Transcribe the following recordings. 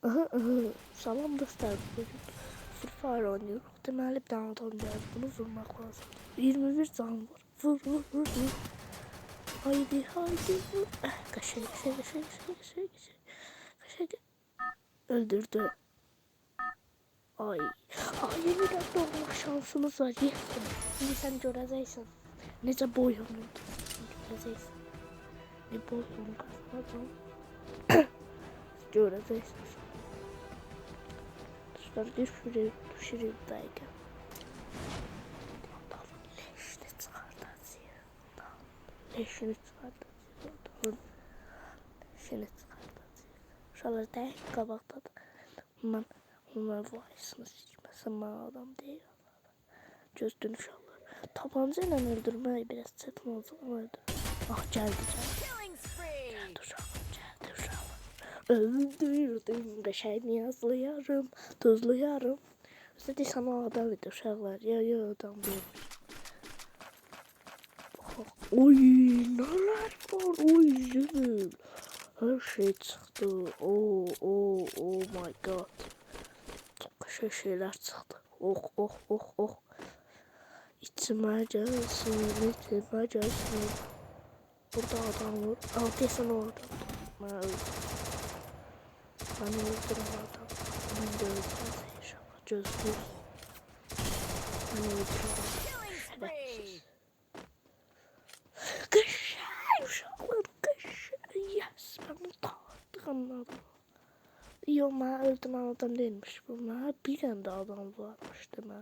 Aha, aha. Salam dostlar. Bugün Free Fire oynuyoruz. Deməli bir tane adam gəldi. Bunu vurmaq lazım. 21 can var. Vur vur vur vur. Haydi haydi vur. Kaşık kaşık kaşık kaşık kaşık. Öldürdü. Ay. Ay, bir dakika olma şansımız var. Yes. Şimdi sen görəcəksən. Necə boy olur. Görəcəksən. Ne boy olur kazanacağım. Görəcəksiniz. Dostlar düşüreyim belki. Leşini çıkartacağım. Leşini çıkartacağım. Leşini çıkartacağım. Şöyle de kabaktadır. Bunlar vaysını sıçmasın bana adam değil. Göz dönüş alır. Tabancayla öldürmeyi biraz çetin olacak ama öldür. Ah geldi. Geldi uşağım. Öldürdüm qəşəng yazlı yarım, tuzlu yarım. Üstədə sana adam idi uşaqlar. Ya adam deyil. Oy, nələr var? Oy, zül. Her şey çıxdı. Oh my god. Çok qəşəng şeyler çıxdı. Oh. İçimə gəlsin, içimə gəlsin. Burada adam var. Al, desən o adam. Mən öldüm. Ben öldürüm adam. Ben de öldürüm inşallah. Gözlü. Ben öldürüm adam. Şerefsiz. Qəşəng uşaqlar, qəşəng. Yes, ben taktığım adam. Yok, mən öldürən adam değilmiş bu. Mən bir tane de adam varmış demə.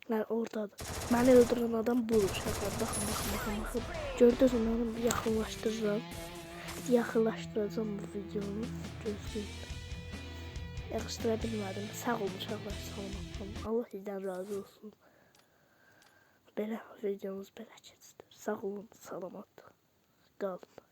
Yani oradadır. Beni öldüren adam bu uşaqlar. Baxın. Gördünüz mü? Onu yaxınlaşdıracağım bu videonu. Gözləyin. Yaxşıdıra bilmədim. Sağ olun uşaqlar, salamat. Allah sizdən razı olsun. Belə videomuz belə keçdi. Sağ olun, salamat. Qalın.